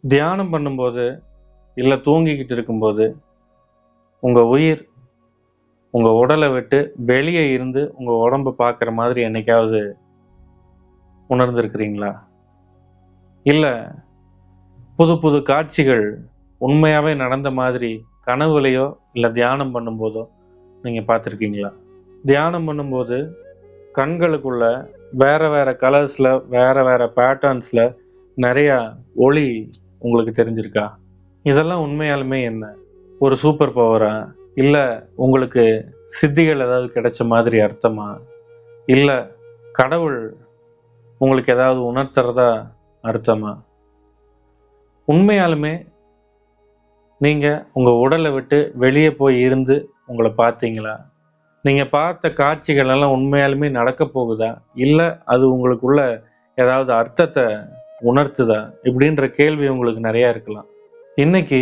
தியானம் பண்ணும்போது, இல்ல தூங்கிக்கிட்டு இருக்கும்போது, உங்க உயிர் உங்க உடல விட்டு வெளிய இருந்து உங்க உடம்ப பார்க்குற மாதிரி என்னைக்காவது உணர்ந்திருக்கிறீங்களா? இல்ல புது புது காட்சிகள் உண்மையாவே நடந்த மாதிரி கனவுலயோ, இல்ல தியானம் பண்ணும்போதோ நீங்க பார்த்துருக்கீங்களா? தியானம் பண்ணும்போது கண்களுக்குள்ள வேற வேற கலர்ஸ்ல, வேற வேற பேட்டர்ன்ஸ்ல நெறையா ஒளி உங்களுக்கு தெரிஞ்சிருக்கா? இதெல்லாம் உண்மையாலுமே என்ன? ஒரு சூப்பர் பவரா? இல்ல உங்களுக்கு சித்திகள் ஏதாவது கிடைச்ச மாதிரி அர்த்தமா? இல்ல கடவுள் உங்களுக்கு ஏதாவது உணர்த்துறதா அர்த்தமா? உண்மையாலுமே நீங்க உங்க உடல விட்டு வெளிய போய் இருந்து உங்கள பார்த்தீங்களா? நீங்க பார்த்த காட்சிகள் எல்லாம் உண்மையாலுமே நடக்கப் போகுதா? இல்ல அது உங்களுக்குள்ள ஏதாவது அர்த்தத்த உணர்த்துதா? இப்படின்ற கேள்வி உங்களுக்கு நெறையா இருக்கலாம். இன்னைக்கு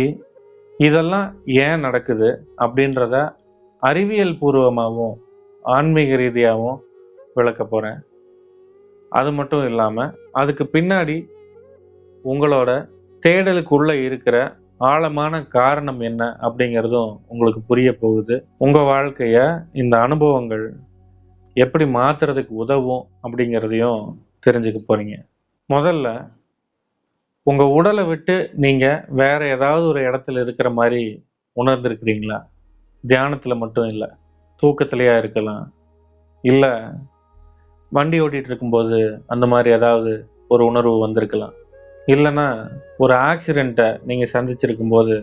இதெல்லாம் ஏன் நடக்குது? அப்படின்றத அறிவியல் பூர்வமாவும், ஆன்மீக ரீதியாவும் விளக்கப் போறேன். அது மட்டும் இல்லாம, அதுக்கு பின்னாடி உங்களோட தேடலுக்குள்ள இருக்கிற ஆழமான காரணம் என்ன அப்படிங்கிறதும் உங்களுக்கு புரியப் போகுது. உங்க வாழ்க்கைய இந்த அனுபவங்கள் எப்படி மாத்துறதுக்கு உதவும் அப்படிங்கிறதையும் தெரிஞ்சுக்க போறீங்க. முதல்ல உங்க உடல விட்டு நீங்க வேற ஏதாவது ஒரு இடத்துல இருக்கிற மாரி உணர்ந்திருக்கிறீங்களா? தியானத்துல மட்டும் இல்ல. தூக்கத்திலயா இருக்கலாம். இல்ல வண்டி ஓட்டிட்டு இருக்கும்போது அந்த மாரி ஏதாவது ஒரு உணர்வு வந்திருக்கலாம். இல்லன்னா ஒரு ஆக்சிடென்ட்ட நீங்க சந்திச்சிருக்கும்போது,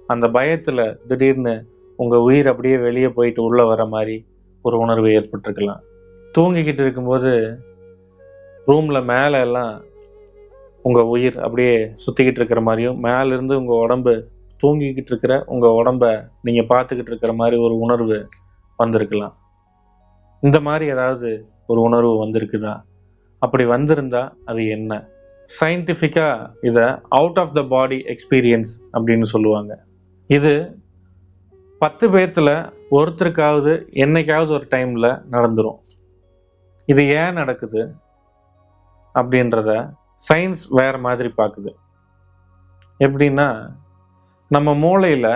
அந்த பயத்துல திடீர்னு உங்க உயிர் அப்படியே வெளிய போயிட்டு உள்ள வர மாரி ஒரு உணர்வு ஏற்பட்டிருக்கலாம். தூங்கிக்கிட்டு இருக்கும்போது ரூம்ல மேல எல்லாம் உங்க உயிர் அப்படியே சுத்திக்கிட்டு இருக்கிற மாரியும், மேல இருந்து உங்க உடம்பு தூங்கிக்கிட்டு இருக்கிற உங்க உடம்ப நீங்க பார்த்துக்கிட்டு இருக்கிற மாரி ஒரு உணர்வு வந்திருக்கலாம். இந்த மாரி ஏதாவது ஒரு உணர்வு வந்திருக்குதா? அப்படி வந்திருந்தா அது என்ன? சயின்டிஃபிக்கா இத out of the body experience அப்படின்னு சொல்லுவாங்க. இது 10 பேத்துல ஒருத்தருக்காவது என்னைக்காவது ஒரு டைம்ல நடந்துரும். இது ஏன் நடக்குது? அப்படின்றத சயின்ஸ் வேற மாதிரி பாக்குது. எப்படின்னா, நம்ம மூளையில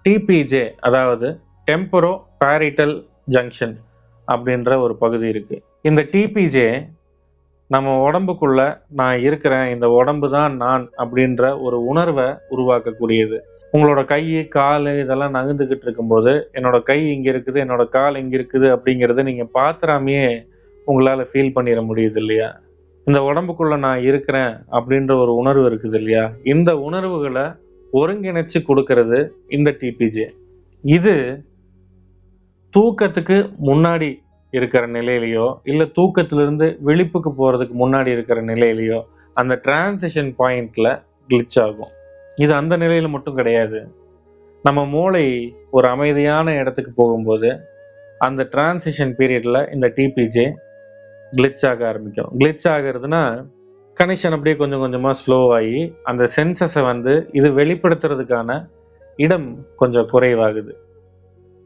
டிபிஜே அதாவது டெம்பரோ பாரிட்டல் ஜங்ஷன் அப்படின்ற ஒரு பகுதி இருக்கு. இந்த டிபிஜே நம்ம உடம்புக்குள்ள நான் இருக்கிறேன், இந்த உடம்பு தான் நான் அப்படின்ற ஒரு உணர்வை உருவாக்கக்கூடியது. உங்களோட கை, கால் இதெல்லாம் நகர்ந்துகிட்டு இருக்கும்போது, என்னோட கை இங்க இருக்குது, என்னோட கால் இங்க இருக்குது அப்படிங்கிறத நீங்க பாத்துறாமயே உங்களால ஃபீல் பண்ணிட முடியுது இல்லையா? இந்த உடம்புக்குள்ள நான் இருக்கிறேன் அப்படின்ற ஒரு உணர்வு இருக்குது இல்லையா? இந்த உணர்வுகள ஒருங்கிணைச்சு குடுக்கிறது இந்த டிபிஜே. இது தூக்கத்துக்கு முன்னாடி இருக்கிற நிலையிலயோ, இல்ல தூக்கத்திலிருந்து விழிப்புக்கு போறதுக்கு முன்னாடி இருக்கிற நிலையிலயோ, அந்த டிரான்சிஷன் பாயிண்ட்ல கிளிட்ச் ஆகும். இது அந்த நிலையில மட்டும் கிடையாது. நம்ம மூளை ஒரு அமைதியான இடத்துக்கு போகும்போது, அந்த டிரான்சிஷன் பீரியட்ல இந்த டிபிஜே கிளிட்ச் ஆக ஆரம்பிக்கும். கிளிட்ச் ஆகுறதுன்னா, கனெக்ஷன் அப்படியே கொஞ்சம் கொஞ்சமா ஸ்லோ ஆயி, அந்த சென்சஸ வந்து இது வெளிப்படுத்துறதுக்கான இடம் கொஞ்சம் குறைவாகுது.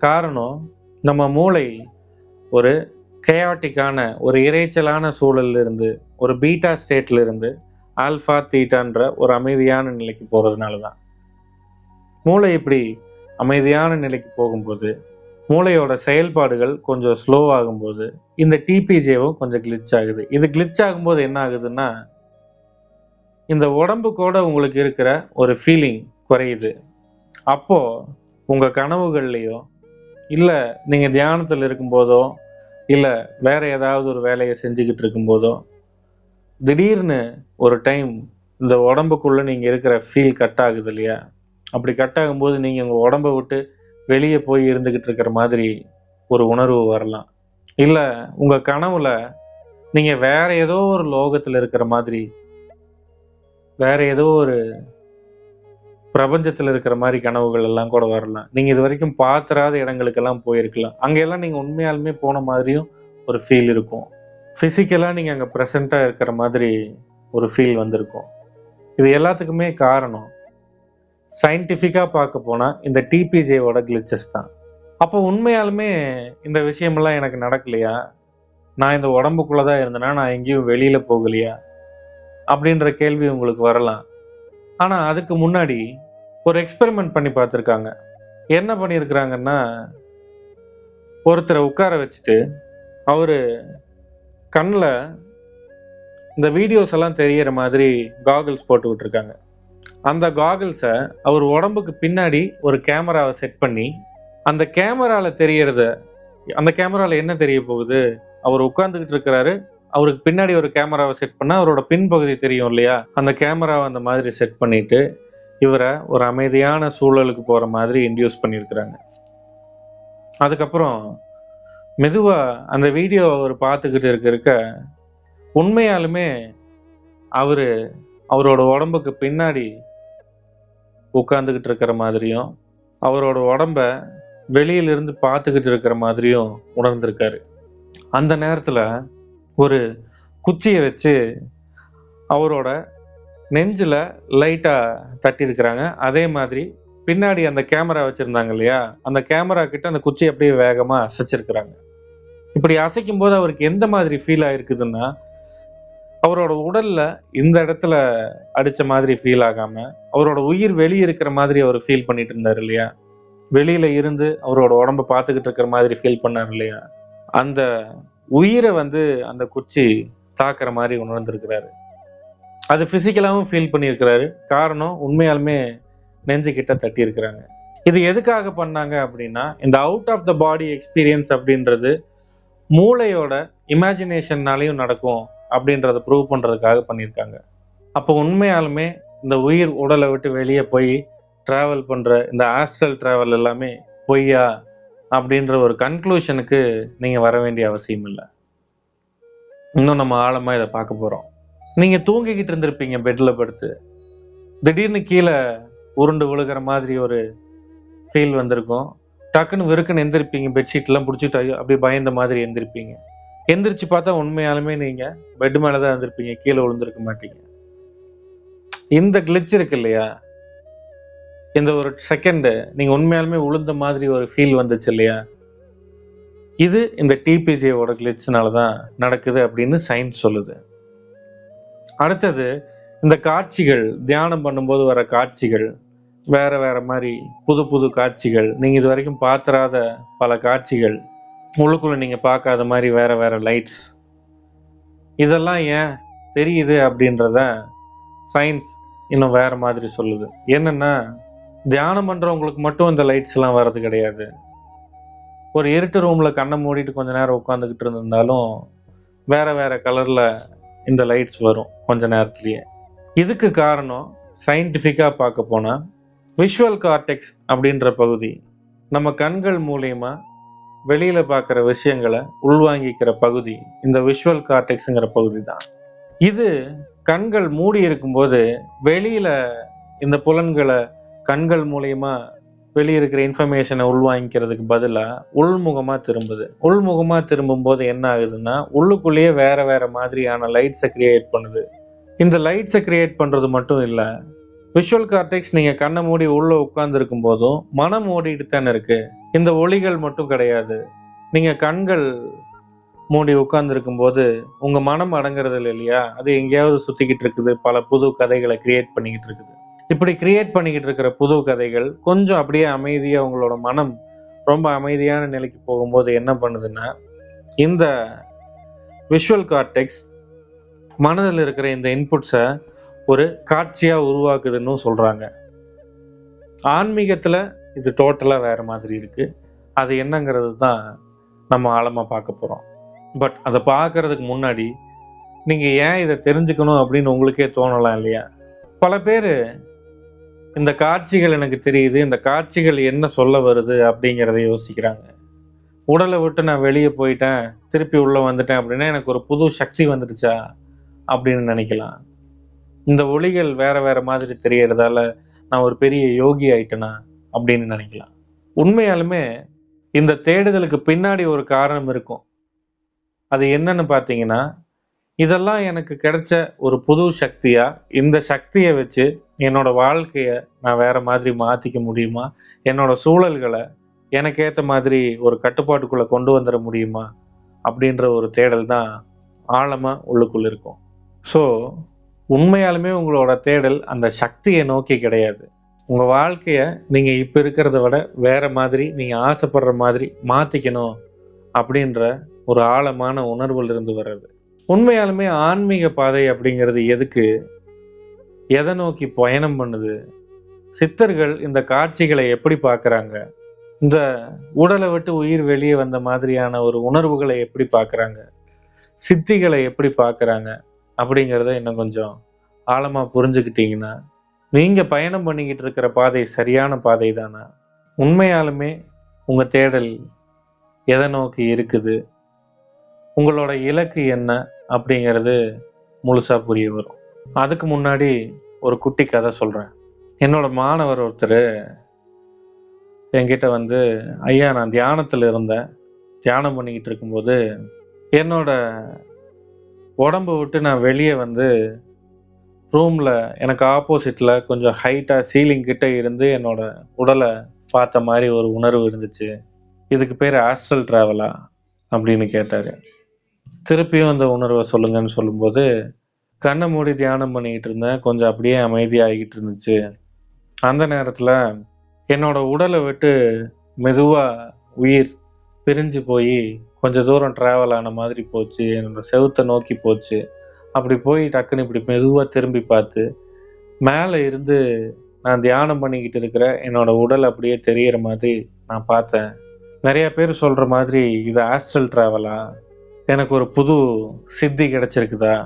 காரணம், நம்ம மூளை ஒரு கயாட்டிக்கான ஒரு இரைச்சலான சூழல்ல இருந்து ஒரு பீட்டா ஸ்டேட்ல இருந்து ஆல்பா தீட்டான்ற ஒரு அமைதியான நிலைக்கு போறதுனால தான். மூளை இப்படி அமைதியான நிலைக்கு போகும்போது மூளையோட செயல்பாடுகள் கொஞ்சம் ஸ்லோ ஆகும்போது இந்த டிபிஜேவும் கொஞ்சம் கிளிச் ஆகுது. இது கிளிச் ஆகும்போது என்ன ஆகுதுன்னா, இந்த உடம்புக்கூட உங்களுக்கு இருக்கிற ஒரு ஃபீலிங் குறையுது. அப்போ உங்க கனவுகள்லயோ, இல்ல நீங்க தியானத்துல இருக்கும்போதோ, இல்ல வேற ஏதாவது ஒரு வேலையை செஞ்சுக்கிட்டு இருக்கும்போதோ, திடீர்னு ஒரு டைம் இந்த உடம்புக்குள்ள நீங்க இருக்கிற ஃபீல் கட் ஆகுது இல்லையா? அப்படி கட் ஆகும்போது நீங்க உங்க உடம்ப விட்டு வெளிய போய் இருந்துகிட்டு இருக்கிற மாதிரி ஒரு உணர்வு வரலாம். இல்ல உங்க கனவுல நீங்க வேற ஏதோ ஒரு லோகத்துல இருக்கிற மாதிரி, வேற ஏதோ ஒரு பிரபஞ்சத்துல இருக்கிற மாரி கனவுகள் எல்லாம் கூட வரலாம். நீங்க இதுவரைக்கும் பாத்திராத இடங்களுக்கெல்லாம் போயிருக்கலாம். அங்க எல்லாம் நீங்க உண்மையாலுமே போன மாதிரியும் ஒரு ஃபீல் இருக்கும். பிசிக்கலா நீங்க அங்க பிரசன்ட்டா இருக்கிற மாதிரி ஒரு ஃபீல் வந்திருக்கும். இது எல்லாத்துக்குமே காரணம் சயின்டிஃபிக்கா பார்க்க போனா இந்த டிபிஜேவோட கிளிச்சஸ் தான். அப்போ உண்மையாலுமே இந்த விஷயமெல்லாம் எனக்கு நடக்கலையா? நான் இந்த உடம்புக்குள்ள தான் இருந்தேனா? நான் எங்கேயும் வெளியில போகலையா? அப்படின்ற கேள்வி உங்களுக்கு வரலாம். ஆனா அதுக்கு முன்னாடி ஒரு எக்ஸ்பெரிமெண்ட் பண்ணி பார்த்துருக்காங்க. என்ன பண்ணியிருக்கிறாங்கன்னா, ஒருத்தரை உட்கார வச்சுட்டு அவரு கண்ணுல இந்த வீடியோஸ் எல்லாம் தெரியற மாதிரி காகிள்ஸ் போட்டு விட்டுருக்காங்க. அந்த காகிள்ஸை அவர் உடம்புக்கு பின்னாடி ஒரு கேமராவை செட் பண்ணி, அந்த கேமரால என்ன தெரிய போகுது, அவர் உட்கார்ந்துகிட்டு இருக்கிறாரு, அவருக்கு பின்னாடி ஒரு கேமராவை செட் பண்ணா அவரோட பின்பகுதி தெரியும் இல்லையா, அந்த கேமராவை அந்த மாதிரி செட் பண்ணிட்டு இவரை ஒரு அமைதியான சூழலுக்கு போற மாதிரி இன்டியூஸ் பண்ணியிருக்கிறாங்க. அதுக்கப்புறம் மெதுவா அந்த வீடியோ அவர் பார்த்துக்கிட்டு இருக்க உண்மையாலுமே அவரு அவரோட உடம்புக்கு பின்னாடி உட்கார்ந்துகிட்டு இருக்கிற மாதிரியும், அவரோட உடம்ப வெளியிலிருந்து பார்த்துக்கிட்டு இருக்கிற மாதிரியும் உணர்ந்திருக்காரு. அந்த நேரத்துல ஒரு குச்சியை வச்சு அவரோட நெஞ்சில லைட்டா தட்டி இருக்கிறாங்க. அதே மாதிரி பின்னாடி அந்த கேமரா வச்சிருந்தாங்க இல்லையா, அந்த கேமரா கிட்ட அந்த குச்சி அப்படியே வேகமா அசைச்சிருக்கிறாங்க. இப்படி அசைக்கும் போது அவருக்கு எந்த மாதிரி ஃபீல் ஆயிருக்குதுன்னா, அவரோட உடல்ல இந்த இடத்துல அடிச்ச மாதிரி ஃபீல் ஆகாம, அவரோட உயிர் வெளியே இருக்கிற மாதிரி அவர் ஃபீல் பண்ணிட்டு இருந்தாரு இல்லையா, வெளியில இருந்து அவரோட உடம்ப பார்த்துக்கிட்டு இருக்கிற மாதிரி ஃபீல் பண்ணாரு இல்லையா, அந்த உயிரை அந்த குச்சி தாக்குற மாதிரி உணர்ந்திருக்கிறாரு. அது பிசிக்கலாவும் ஃபீல் பண்ணியிருக்கிறாரு. காரணம் உண்மையாலுமே நெஞ்சு கிட்ட தட்டி இருக்கிறாங்க. இது எதுக்காக பண்ணாங்க அப்படின்னா, இந்த out of the body experience அப்படின்றது மூளையோட இமேஜினேஷன்னாலையும் நடக்கும் அப்படின்றத ப்ரூவ் பண்றதுக்காக பண்ணியிருக்காங்க. அப்போ உண்மையாலுமே இந்த உயிர் உடலை விட்டு வெளியே போய் டிராவல் பண்ற இந்த ஆஸ்ட்ரல் டிராவல் எல்லாமே பொய்யா அப்படின்ற ஒரு கன்க்ளூஷனுக்கு நீங்க வர வேண்டிய அவசியம் இல்லை. இன்னும் நம்ம ஆழமா இதை பார்க்க போறோம். நீங்க தூங்கிக்கிட்டு இருந்திருப்பீங்க பெட்ல படுத்து, திடீர்னு கீழே உருண்டு விழுகிற மாதிரி ஒரு ஃபீல் வந்திருக்கும். டக்குன்னு வெறுக்குன்னு எந்திருப்பீங்க, பெட்ஷீட் எல்லாம் பிடிச்சிட்டு அப்படியே பயந்த மாதிரி எந்திருப்பீங்க. எந்திரிச்சு பார்த்தா உண்மையாலுமே நீங்க பெட் மேலதான் இருந்திருப்பீங்க, கீழே விழுந்திருக்க மாட்டீங்க. இந்த கிளிச் இருக்கு இல்லையா, இந்த ஒரு செகண்ட் நீங்க உண்மையாலுமே உளுந்த மாதிரி ஒரு ஃபீல் வந்துச்சு இல்லையா, இது இந்த டிபிஜேவோட கிளிச்னாலதான் நடக்குது அப்படின்னு சயின்ஸ் சொல்லுது. அடுத்தது இந்த காட்சிகள், தியானம் பண்ணும்போது வர காட்சிகள் வேற வேற மாதிரி புது புது காட்சிகள், நீங்க இது வரைக்கும் பார்த்திராத பல காட்சிகள், உள்ளுக்குள்ள நீங்க பார்க்காத மாதிரி வேற வேற லைட்ஸ், இதெல்லாம் ஏன் தெரியுது அப்படின்றத சயின்ஸ் இன்னும் வேற மாதிரி சொல்லுது. என்னன்னா, தியானம் பண்றவங்களுக்கு மட்டும் இந்த லைட்ஸ் எல்லாம் வர்றது கிடையாது. ஒரு இருட்டு ரூம்ல கண்ணை மூடிட்டு கொஞ்ச நேரம் உட்காந்துக்கிட்டு இருந்திருந்தாலும் வேற வேற கலர்ல இந்த லைட்ஸ் வரும் கொஞ்ச நேரத்திலேயே. இதுக்கு காரணம் சயின்டிஃபிக்கா பார்க்க போனா விஷுவல் கார்டெக்ஸ் அப்படின்ற பகுதி, நம்ம கண்கள் மூலியமா வெளியில பார்க்குற விஷயங்களை உள்வாங்கிக்கிற பகுதி இந்த விஷுவல் கார்டெக்ஸுங்கிற பகுதி தான். இது கண்கள் மூடி இருக்கும்போது வெளியில இந்த புலன்களை கண்கள் மூலியமா வெளியிருக்கிற இன்ஃபர்மேஷனை உள்வாங்கிக்கிறதுக்கு பதிலாக உள்முகமா திரும்புது. உள்முகமா திரும்பும் போது என்ன ஆகுதுன்னா, உள்ளுக்குள்ளேயே வேற வேற மாதிரியான லைட்ஸை கிரியேட் பண்ணுது. இந்த லைட்ஸை கிரியேட் பண்றது மட்டும் இல்லை, விஷுவல் கார்டெக்ஸ் நீங்க கண்ணை மூடி உள்ள உட்கார்ந்து இருக்கும் போதும் மனம் ஓடிட்டு தானே இருக்கு. இந்த ஒளிகள் மட்டும் கிடையாது. நீங்க கண்கள் மூடி உட்கார்ந்து இருக்கும் போது உங்க மனம் அடங்குறது இல்லை இல்லையா, அது எங்கேயாவது சுத்திக்கிட்டு இருக்குது, பல புது கதைகளை கிரியேட் பண்ணிக்கிட்டு இருக்குது. இப்படி கிரியேட் பண்ணிக்கிட்டு இருக்கிற புது கதைகள் கொஞ்சம் அப்படியே அமைதியா உங்களோட மனம் ரொம்ப அமைதியான நிலைக்கு போகும்போது என்ன பண்ணுதுன்னா, இந்த விஷுவல் கார்டெக்ஸ் மனதில் இருக்கிற இந்த இன்புட்ஸை ஒரு காட்சியா உருவாக்குதுன்னு சொல்றாங்க. ஆன்மீகத்துல இது டோட்டலா வேற மாதிரி இருக்கு. அது என்னங்கிறது தான் நம்ம ஆழமா பார்க்க போறோம். பட் அதை பார்க்கறதுக்கு முன்னாடி நீங்க ஏன் இதை தெரிஞ்சுக்கணும் அப்படின்னு உங்களுக்கே தோணலாம் இல்லையா? பல பேர் இந்த காட்சிகள் எனக்கு தெரியுது, இந்த காட்சிகள் என்ன சொல்ல வருது அப்படிங்கிறத யோசிக்கிறாங்க. உடலை விட்டு நான் வெளியே போயிட்டேன், திருப்பி உள்ள வந்துட்டேன் அப்படின்னா எனக்கு ஒரு புது சக்தி வந்துடுச்சா அப்படின்னு நினைக்கலாம். இந்த ஒளிகள் வேற வேற மாதிரி தெரியறதால நான் ஒரு பெரிய யோகி ஆயிட்டேனா அப்படின்னு நினைக்கலாம். உண்மையாலுமே இந்த தேடுதலுக்கு பின்னாடி ஒரு காரணம் இருக்கும். அது என்னன்னு பார்த்தீங்கன்னா, இதெல்லாம் எனக்கு கிடைச்ச ஒரு புது சக்தியா, இந்த சக்தியை வச்சு என்னோட வாழ்க்கைய நான் வேற மாதிரி மாத்திக்க முடியுமா, என்னோட சூழல்களை எனக்கு ஏற்ற மாதிரி ஒரு கட்டுப்பாட்டுக்குள்ள கொண்டு வந்துட முடியுமா அப்படின்ற ஒரு தேடல் தான் ஆழமா உள்ளுக்குள்ள இருக்கும். ஸோ உண்மையாலுமே உங்களோட தேடல் அந்த சக்தியை நோக்கி கிடையாது. உங்க வாழ்க்கைய நீங்க இப்ப இருக்கிறத விட வேற மாதிரி, நீங்க ஆசைப்படுற மாதிரி மாத்திக்கணும் அப்படின்ற ஒரு ஆழமான உணர்வுல இருந்து வர்றது. உண்மையாலுமே ஆன்மீக பாதை அப்படிங்கிறது எதுக்கு? எதை நோக்கி பயணம் பண்ணுது? சித்தர்கள் இந்த காட்சிகளை எப்படி பார்க்கறாங்க? இந்த உடலை விட்டு உயிர் வெளியே வந்த மாதிரியான ஒரு உணர்வுகளை எப்படி பார்க்கறாங்க? சித்திகளை எப்படி பார்க்கறாங்க? அப்படிங்கிறத இன்னும் கொஞ்சம் ஆழமா புரிஞ்சுக்கிட்டீங்கன்னா, நீங்க பயணம் பண்ணிக்கிட்டு இருக்கிற பாதை சரியான பாதை தானா? உண்மையாலுமே உங்க தேடல் எதை நோக்கி இருக்குது? உங்களோட இலக்கு என்ன? அப்படிங்கிறது முழுசா புரிய வரும். அதுக்கு முன்னாடி ஒரு குட்டி கதை சொல்றேன். என்னோட மாணவர் ஒருத்தரு என்கிட்ட வந்து, "ஐயா, நான் தியானத்துல இருந்தேன். தியானம் பண்ணிக்கிட்டு இருக்கும்போது, என்னோட உடம்ப விட்டு நான் வெளிய வந்து ரூம்ல எனக்கு ஆப்போசிட்ல கொஞ்சம் ஹைட்டா சீலிங் கிட்ட இருந்து என்னோட உடல பார்த்த மாரி ஒரு உணர்வு இருந்துச்சு. இதுக்கு பேரு ஆஸ்ட்ரல் டிராவலா?" அப்படின்னு கேட்டாரு. திருப்பியும் அந்த உணர்வ சொல்லுங்கன்னு சொல்லும்போது, கண்ண மூடி தியானம் பண்ணிக்கிட்டு இருந்தேன். கொஞ்சம் அப்படியே அமைதியாகிட்டு இருந்துச்சு. அந்த நேரத்துல என்னோட உடல விட்டு மெதுவா உயிர் பிரிஞ்சு போயி கொஞ்சம் தூரம் டிராவல் ஆன மாதிரி போச்சு. என்னோட செவுத்த நோக்கி போச்சு. அப்படி போய் டக்குன்னு இப்படி மெதுவா திரும்பி பார்த்து, மேல இருந்து நான் தியானம் பண்ணிக்கிட்டு இருக்கிற என்னோட உடல் அப்படியே தெரியற மாதிரி நான் பார்த்தேன். நெறைய பேர் சொல்ற மாதிரி இது ஆஸ்ட்ரல் டிராவலா? எனக்கு ஒரு புது சித்தி கிடைச்சிருக்குதா?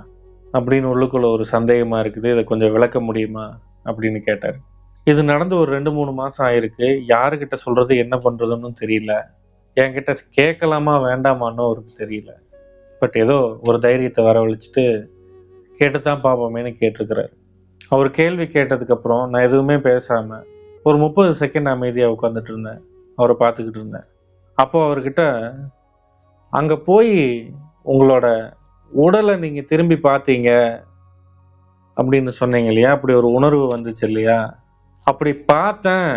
அப்படின்னு உள்ளுக்குள்ள ஒரு சந்தேகமா இருக்குது. இத கொஞ்சம் விளக்க முடியுமா? அப்படின்னு கேட்டாரு. இது நடந்து ஒரு 2, 3 மாசம் ஆயிருக்கு. யாருகிட்ட சொல்றது, என்ன பண்றதுன்னும் தெரியல. என்கிட்ட கேட்கலாமா, வேண்டாமான்னும் அவருக்கு தெரியல. பட் ஏதோ ஒரு தைரியத்த வரவழைச்சுட்டு, கேட்டுத்தான் பார்ப்போமேன்னு கேட்டிருக்கிறாரு. அவர் கேள்வி கேட்டதுக்கு அப்புறம் நான் எதுவுமே பேசாம ஒரு 30 செகண்ட் அமைதியா உட்கார்ந்துட்டு இருந்தேன். அவர பார்த்துக்கிட்டு இருந்தேன். அப்போ அவர்கிட்ட, "அங்க போய் உங்களோட உடல நீங்க திரும்பி பார்த்தீங்க அப்படின்னு சொன்னீங்க இல்லையா? அப்படி ஒரு உணர்வு வந்துச்சு இல்லையா? அப்படி பார்த்தேன்.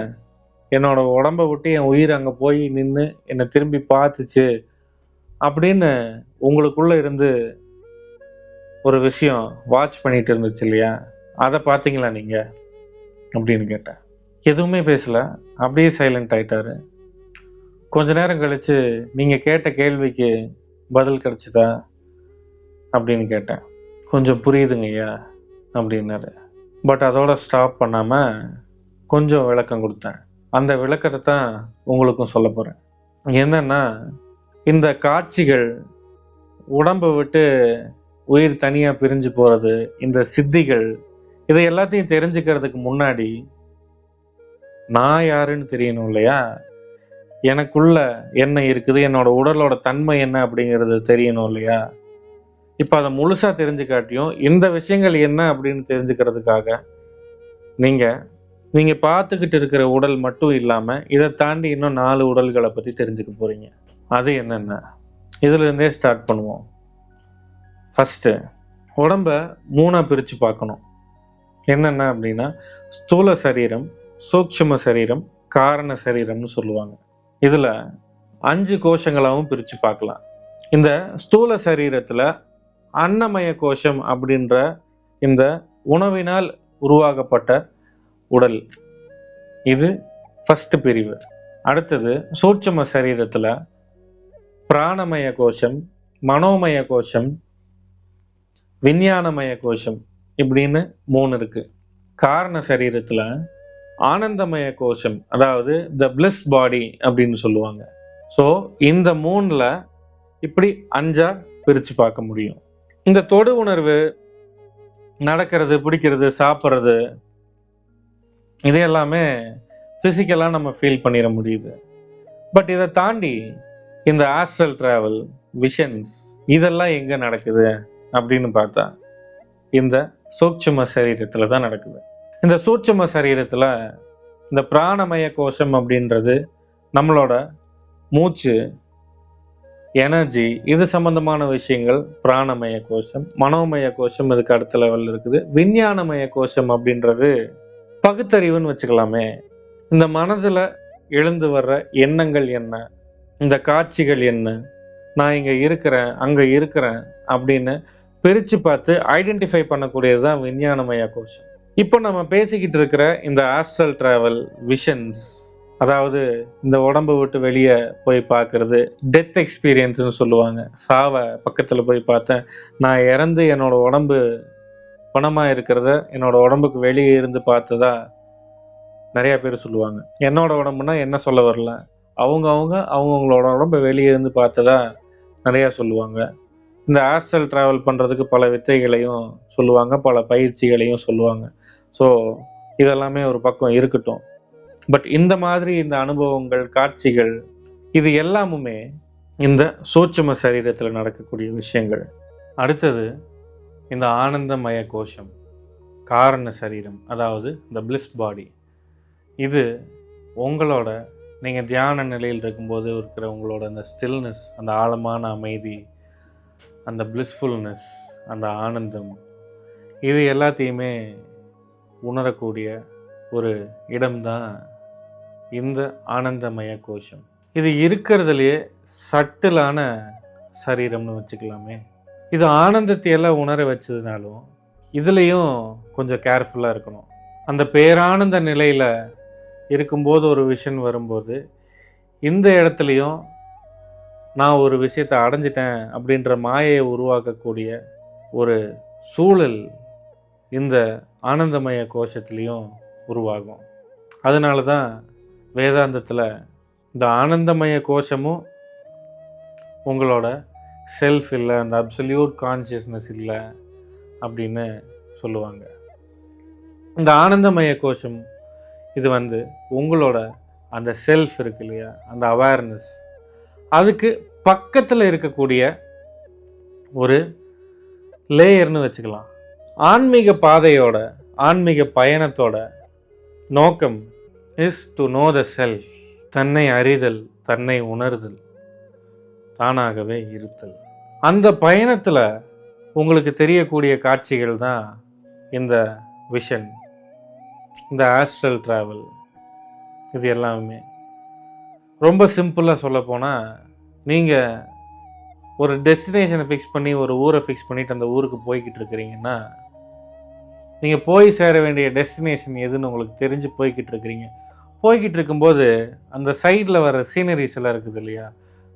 என்னோட உடம்ப விட்டு என் உயிர் அங்க போய் நின்னு என்ன திரும்பி பார்த்துச்சு அப்படின்னு உங்களுக்குள்ள இருந்து ஒரு விஷயம் வாட்ச் பண்ணிட்டு இருந்துச்சு இல்லையா? அத பார்த்தீங்களா நீங்க?" அப்படின்னு கேட்டேன். எதுவுமே பேசல. அப்படியே சைலண்ட் ஆயிட்டாரு. கொஞ்ச நேரம் கழிச்சு, "நீங்க கேட்ட கேள்விக்கு பதில் கிடைச்சுதா?" அப்படின்னு கேட்டேன். "கொஞ்சம் புரியுதுங்கய்யா" அப்படின்னாரு. பட் அதோட ஸ்டாப் பண்ணாம கொஞ்சம் விளக்கம் குடுத்தேன். அந்த விளக்கத்த தான் உங்களுக்கும் சொல்லப் போறேன். என்னன்னா, இந்த காட்சிகள், உடம்ப விட்டு உயிர் தனியா பிரிஞ்சு போறது, இந்த சித்திகள், இதை எல்லாத்தையும் தெரிஞ்சுக்கிறதுக்கு முன்னாடி நான் யாருன்னு தெரியணும் இல்லையா? எனக்குள்ள என்ன இருக்குது, என்னோட உடலோட தன்மை என்ன அப்படிங்கிறது தெரியணும் இல்லையா? இப்ப அத முழுசா தெரிஞ்சுக்காட்டியும், இந்த விஷயங்கள் என்ன அப்படின்னு தெரிஞ்சுக்கிறதுக்காக, நீங்க நீங்க பார்த்துக்கிட்டு இருக்கிற உடல் மட்டும் இல்லாம, இத தாண்டி இன்னும் 4 உடல்கள பத்தி தெரிஞ்சுக்க போறீங்க. அது என்னென்ன? இதுல இருந்தே ஸ்டார்ட் பண்ணுவோம். ஃபர்ஸ்ட்டு, உடம்ப 3ஆ பிரிச்சு பார்க்கணும். என்னென்ன அப்படின்னா, ஸ்தூல சரீரம், சூட்சும சரீரம், காரண சரீரம்னு சொல்லுவாங்க. இதுல 5 கோஷங்களாவும் பிரிச்சு பார்க்கலாம். இந்த ஸ்தூல சரீரத்துல அன்னமய கோஷம் அப்படின்ற இந்த உணவினால் உருவாக்கப்பட்ட உடல். இது ஃபர்ஸ்ட் பிரிவு. அடுத்தது சூட்சும சரீரத்துல பிராணமய கோஷம், மனோமய கோஷம், விஞ்ஞானமய கோஷம் இப்படின்னு 3 இருக்கு. காரண சரீரத்துல ஆனந்தமய கோஷம், அதாவது த பிளிஸ் பாடி அப்படின்னு சொல்லுவாங்க. ஸோ இந்த 3ல இப்படி 5ஆ பிரிச்சு பார்க்க முடியும். இந்த தொடு உணர்வு, நடக்கிறது, பிடிக்கிறது, சாப்பிட்றது, இது எல்லாமே பிசிக்கலா நம்ம ஃபீல் பண்ணிட முடியுது. பட் இதை தாண்டி இந்த ஆஸ்ட்ரல் டிராவல், விஷன்ஸ், இதெல்லாம் எங்க நடக்குது அப்படின்னு பார்த்தா இந்த சூட்சும சரீரத்துல தான் நடக்குது. இந்த சூட்சும சரீரத்துல இந்த பிராணமய கோஷம் அப்படின்றது நம்மளோட மூச்சு, எனர்ஜி, இது சம்பந்தமான விஷயங்கள் பிராணமய கோஷம். மனோமய கோஷம் இதுக்கு அடுத்த லெவல்ல இருக்குது. விஞ்ஞானமய கோஷம் அப்படின்றது பகுத்தறிவுன்னு வச்சுக்கலாமே. இந்த மனதுல எழுந்து வர்ற எண்ணங்கள் என்ன, இந்த காட்சிகள் என்ன, நான் இங்க இருக்கிறேன், அங்க இருக்கிறேன் அப்படின்னு பிரித்து பார்த்து ஐடென்டிஃபை பண்ணக்கூடியது தான் விஞ்ஞானமய கோஷம். இப்போ நம்ம பேசிக்கிட்டு இருக்கிற இந்த ஆஸ்ட்ரல் டிராவல், விஷன்ஸ், அதாவது இந்த உடம்பை விட்டு வெளியே போய் பார்க்கறது, டெத் எக்ஸ்பீரியன்ஸ்னு சொல்லுவாங்க. சாவை பக்கத்தில் போய் பார்த்தேன், நான் இறந்து என்னோட உடம்பு பணமாக இருக்கிறத என்னோட உடம்புக்கு வெளியே இருந்து பார்த்ததா நிறைய பேர் சொல்லுவாங்க. என்னோட உடம்புனா என்ன சொல்ல வரல, அவங்கவுங்களோட உடம்பை வெளியே இருந்து பார்த்ததா நிறையா சொல்லுவாங்க. இந்த ஆஸ்ட்ரல் ட்ராவல் பண்ணுறதுக்கு பல வித்தைகளையும் சொல்லுவாங்க, பல பயிற்சிகளையும் சொல்லுவாங்க. ஸோ இதெல்லாமே ஒரு பக்கம் இருக்கட்டும். பட் இந்த மாதிரி இந்த அனுபவங்கள், காட்சிகள், இது எல்லாமுமே இந்த சூட்சும சரீரத்தில் நடக்கக்கூடிய விஷயங்கள். அடுத்தது இந்த ஆனந்தமய கோஷம், காரண சரீரம், அதாவது இந்த பிளிஸ் பாடி. இது உங்களோட நீங்கள் தியான நிலையில் இருக்கும்போது இருக்கிற உங்களோட அந்த ஸ்டில்னஸ், அந்த ஆழமான அமைதி, அந்த பிளிஸ்ஃபுல்னஸ், அந்த ஆனந்தம், இது எல்லாத்தையுமே உணரக்கூடிய ஒரு இடம்தான் இந்த ஆனந்தமய கோஷம். இது இருக்கிறதுலையே சட்டிலான சரீரம்னு வச்சுக்கலாமே. இது ஆனந்தத்தை எல்லாம் உணர வச்சதுனாலும் இதுலேயும் கொஞ்சம் கேர்ஃபுல்லாக இருக்கணும். அந்த பேரானந்த நிலையில் இருக்கும்போது ஒரு விஷன் வரும்போது இந்த இடத்துலையும் நான் ஒரு விஷயத்தை அடைஞ்சிட்டேன் அப்படின்ற மாயையை உருவாக்கக்கூடிய ஒரு சூழல் இந்த ஆனந்தமய கோஷத்துலேயும் உருவாகும். அதனால தான் வேதாந்தத்தில் இந்த ஆனந்தமய கோஷமும் உங்களோட செல்ஃப் இல்லை, அந்த அப்சல்யூட் கான்ஷியஸ்னஸ் இல்லை அப்படின்னு சொல்லுவாங்க. இந்த ஆனந்தமய கோஷம் இது உங்களோட அந்த செல்ஃப் இருக்கு இல்லையா, அந்த அவேர்னஸ், அதுக்கு பக்கத்தில் இருக்கக்கூடிய ஒரு லேயர்னு வச்சுக்கலாம். ஆன்மீக பாதையோட, ஆன்மீக பயணத்தோட நோக்கம் is to know the self. தன்னை அறிதல், தன்னை உணர்தல், தானாகவே இருத்தல். அந்த பயணத்தில் உங்களுக்கு தெரியக்கூடிய காட்சிகள் தான் இந்த விஷன், இந்த ஆஸ்ட்ரல் ட்ராவல். இது எல்லாமே ரொம்ப சிம்பிளாக சொல்லப்போனால், நீங்கள் ஒரு டெஸ்டினேஷனை ஃபிக்ஸ் பண்ணி, ஒரு ஊரை ஃபிக்ஸ் பண்ணிவிட்டு அந்த ஊருக்கு போய்கிட்டு இருக்கிறீங்கன்னா, நீங்கள் போய் சேர வேண்டிய டெஸ்டினேஷன் எதுன்னு உங்களுக்கு தெரிஞ்சு போய்கிட்டு இருக்கிறீங்க. போய்கிட்டு இருக்கும்போது அந்த சைடில் வர சீனரிஸ் எல்லாம் இருக்குது இல்லையா,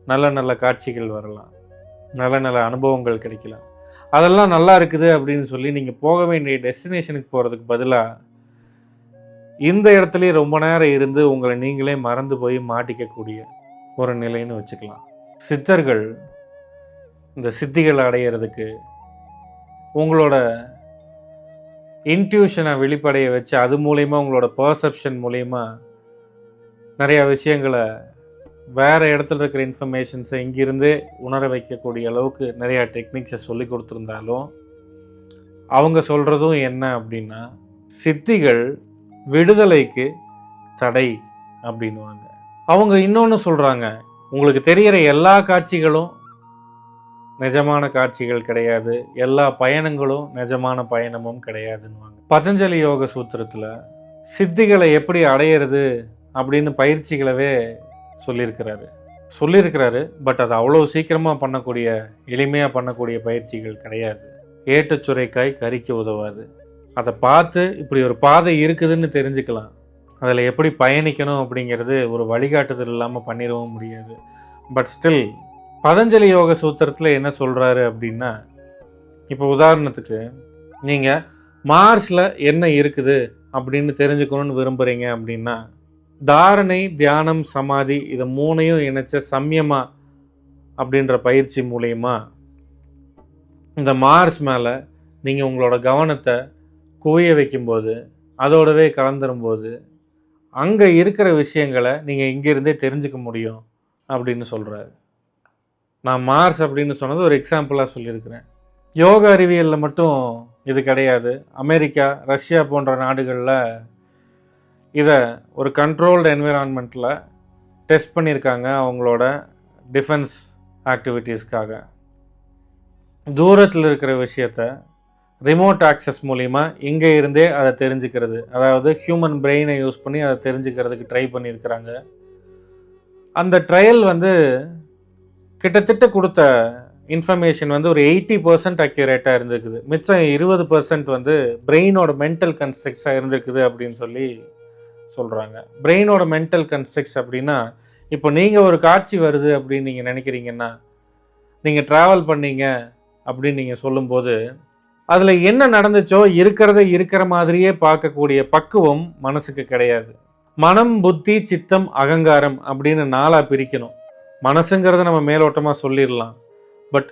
நல்ல நல்ல காட்சிகள் வரலாம், நல்ல நல்ல அனுபவங்கள் கிடைக்கலாம். அதெல்லாம் நல்லா இருக்குது அப்படின்னு சொல்லி நீங்கள் போக வேண்டிய டெஸ்டினேஷனுக்கு போகிறதுக்கு பதிலாக இந்த இடத்துலையே ரொம்ப நேரம் இருந்து உங்களை நீங்களே மறந்து போய் மாட்டிக்கக்கூடிய ஒரு நிலைன்னு வச்சுக்கலாம். சித்தர்கள் இந்த சித்திகளை அடையிறதுக்கு உங்களோட இன்ட்யூஷனை வெளிப்படைய வச்சு, அது மூலயமா உங்களோட பர்செப்ஷன் மூலயமா நிறையா விஷயங்களை, வேறு இடத்துல இருக்கிற இன்ஃபர்மேஷன்ஸை இங்கிருந்தே உணர வைக்கக்கூடிய அளவுக்கு நிறையா டெக்னிக்ஸை சொல்லி கொடுத்துருந்தாலும், அவங்க சொல்கிறதும் என்ன அப்படின்னா, சித்திகள் விடுதலைக்கு தடை அப்படின்வாங்க. அவங்க இன்னொன்று சொல்கிறாங்க, உங்களுக்கு தெரிகிற எல்லா காட்சிகளும் நிஜமான காட்சிகள் கிடையாது, எல்லா பயணங்களும் நிஜமான பயணமும் கிடையாதுன்னுவாங்க. பதஞ்சலி யோக சூத்திரத்தில் சித்திகளை எப்படி அடையிறது அப்படின்னு பயிற்சிகளவே சொல்லியிருக்கிறாரு. பட் அது அவ்வளோ சீக்கிரமாக பண்ணக்கூடிய, எளிமையாக பண்ணக்கூடிய பயிற்சிகள் கிடையாது. ஏட்ட சுரைக்காய் கறிக்கு உதவாது. அதை பார்த்து இப்படி ஒரு பாதை இருக்குதுன்னு தெரிஞ்சுக்கலாம், அதில் எப்படி பயணிக்கணும் அப்படிங்கிறது ஒரு வழிகாட்டுதல் இல்லாமல் பண்ணிடவும் முடியாது. பட் ஸ்டில் பதஞ்சலி யோக சூத்திரத்தில் என்ன சொல்கிறாரு அப்படின்னா, இப்போ உதாரணத்துக்கு நீங்கள் மார்ஸில் என்ன இருக்குது அப்படின்னு தெரிஞ்சுக்கணும்னு விரும்புகிறீங்க அப்படின்னா, தாரணை, தியானம், சமாதி, இதை மூணையும் இணைச்ச சம்யமா அப்படின்ற பயிற்சி மூலயமா இந்த மார்ஸ் மேலே நீங்கள் உங்களோட கவனத்தை குவிய வைக்கும்போது, அதோடவே கலந்துரும்போது, அங்கே இருக்கிற விஷயங்களை நீங்கள் இங்கேருந்தே தெரிஞ்சுக்க முடியும் அப்படின்னு சொல்கிறாரு. நான் மார்ஸ் அப்படின்னு சொன்னது ஒரு எக்ஸாம்பிளாக சொல்லியிருக்கிறேன். யோக அறிவியலில் மட்டும் இது கிடையாது. அமெரிக்கா, ரஷ்யா போன்ற நாடுகளில் இதை ஒரு கண்ட்ரோல்டு என்விரான்மெண்ட்டில் டெஸ்ட் பண்ணியிருக்காங்க அவங்களோட டிஃபென்ஸ் ஆக்டிவிட்டீஸ்க்காக. தூரத்தில் இருக்கிற விஷயத்த ரிமோட் ஆக்சஸ் மூலிமா இங்கே இருந்தே அதை தெரிஞ்சுக்கிறது, அதாவது ஹியூமன் பிரெயினை யூஸ் பண்ணி அதை தெரிஞ்சுக்கிறதுக்கு ட்ரை பண்ணியிருக்கிறாங்க. அந்த ட்ரையல் கிட்டத்தட்ட கொடுத்த இன்ஃபர்மேஷன் வந்து ஒரு 80% அக்யூரேட்டாக இருந்திருக்குது. மிச்சம் 20% வந்து பிரெயினோட மென்டல் கன்ஸ்ட்ரக்ட்ஸாக இருந்திருக்குது அப்படின்னு சொல்லி சொல்கிறாங்க. பிரெயினோட மென்டல் கன்ஸ்ட்ரக்ட்ஸ் அப்படின்னா, இப்போ நீங்கள் ஒரு காட்சி வருது அப்படின்னு நீங்கள் நினைக்கிறீங்கன்னா, நீங்கள் ட்ராவல் பண்ணீங்க அப்படின்னு நீங்கள் சொல்லும்போது, அதில் என்ன நடந்துச்சோ இருக்கிறத இருக்கிற மாதிரியே பார்க்கக்கூடிய பக்குவம் மனசுக்கு கிடையாது. மனம், புத்தி, சித்தம், அகங்காரம் அப்படின்னு 4ஆக பிரிக்கணும். மனசுங்கிறத நம்ம மேலோட்டமாக சொல்லிடலாம். பட்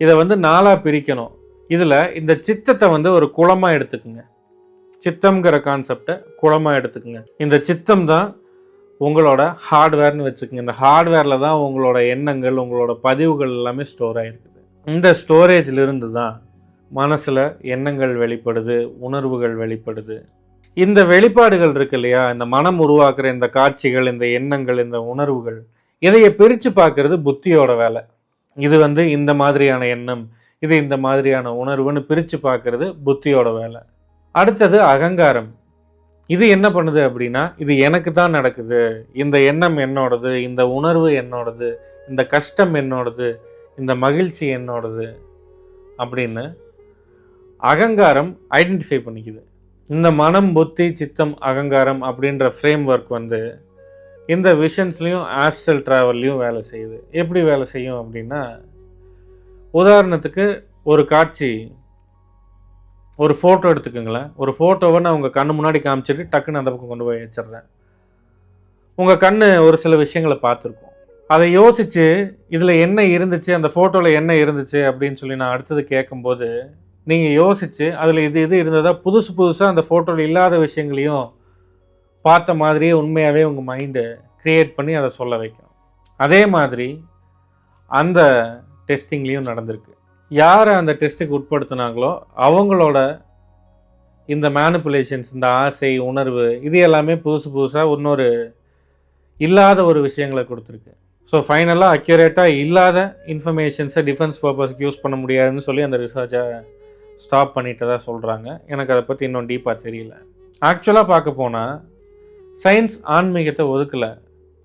இதை வந்து 4ஆக பிரிக்கணும். இதில் இந்த சித்தத்தை வந்து ஒரு குளமாக எடுத்துக்குங்க. சித்தம்ங்கிற கான்செப்டை குளமாக எடுத்துக்குங்க. இந்த சித்தம் தான் உங்களோட ஹார்ட்வேர்னு வச்சுக்கோங்க. இந்த ஹார்ட்வேரில் தான் உங்களோட எண்ணங்கள், உங்களோட பதிவுகள் எல்லாமே ஸ்டோர் ஆகிருக்குது. இந்த ஸ்டோரேஜிலிருந்து தான் மனசில் எண்ணங்கள் வெளிப்படுது, உணர்வுகள் வெளிப்படுது. இந்த வெளிப்பாடுகள் இருக்கு இல்லையா, இந்த மனம் உருவாக்குற இந்த காட்சிகள், இந்த எண்ணங்கள், இந்த உணர்வுகள், இதையை பிரித்து பார்க்கறது புத்தியோட வேலை. இது வந்து இந்த மாதிரியான எண்ணம், இது இந்த மாதிரியான உணர்வுன்னு பிரித்து பார்க்கறது புத்தியோட வேலை. அடுத்தது அகங்காரம். இது என்ன பண்ணுது அப்படின்னா, இது எனக்கு தான் நடக்குது, இந்த எண்ணம் என்னோடது, இந்த உணர்வு என்னோடது, இந்த கஷ்டம் என்னோடது, இந்த மகிழ்ச்சி என்னோடது அப்படின்னு அகங்காரம் ஐடென்டிஃபை பண்ணிக்குது. இந்த மனம், புத்தி, சித்தம், அகங்காரம் அப்படின்ற ஃப்ரேம் ஒர்க் வந்து இந்த விஷன்ஸ்லையும் ஆஸ்ட்ரல் ட்ராவல்லையும் வேலை செய்யுது. எப்படி வேலை செய்யும் அப்படின்னா, உதாரணத்துக்கு ஒரு காட்சி, ஒரு ஃபோட்டோ எடுத்துக்கோங்களேன். ஒரு ஃபோட்டோவை நான் உங்கள் கண்ணு முன்னாடி காமிச்சிட்டு டக்குன்னு அந்த பக்கம் கொண்டு போய் வச்சிடுறேன். உங்கள் கண் ஒரு சில விஷயங்களை பார்த்துருக்கோம். அதை யோசித்து இதில் என்ன இருந்துச்சு, அந்த ஃபோட்டோவில் என்ன இருந்துச்சு அப்படின்னு சொல்லி நான் அடுத்தது கேட்கும்போது, நீங்கள் யோசித்து அதில் இது இது இருந்ததா புதுசாக அந்த ஃபோட்டோவில் இல்லாத விஷயங்களையும் பார்த்த மாதிரியே உண்மையாகவே உங்கள் மைண்டு க்ரியேட் பண்ணி அதை சொல்ல வைக்கும். அதே மாதிரி அந்த டெஸ்டிங்லேயும் நடந்திருக்கு. யாரை அந்த டெஸ்ட்டுக்கு உட்படுத்தினாங்களோ அவங்களோட இந்த மேனிப்புலேஷன்ஸ், இந்த ஆசை, உணர்வு, இது எல்லாமே புதுசாக இன்னொரு இல்லாத ஒரு விஷயங்களை கொடுத்துருக்கு. ஸோ ஃபைனலாக அக்யூரேட்டாக இல்லாத இன்ஃபர்மேஷன்ஸை டிஃபென்ஸ் பர்பஸ்க்கு யூஸ் பண்ண முடியாதுன்னு சொல்லி அந்த ரிசர்ச்சை ஸ்டாப் பண்ணிட்டதா சொல்கிறாங்க. எனக்கு அதை பற்றி இன்னும் டீப்பாக தெரியல. ஆக்சுவலாக பார்க்க போனால் சயின்ஸ் ஆன்மீகத்தை ஒதுக்கலை.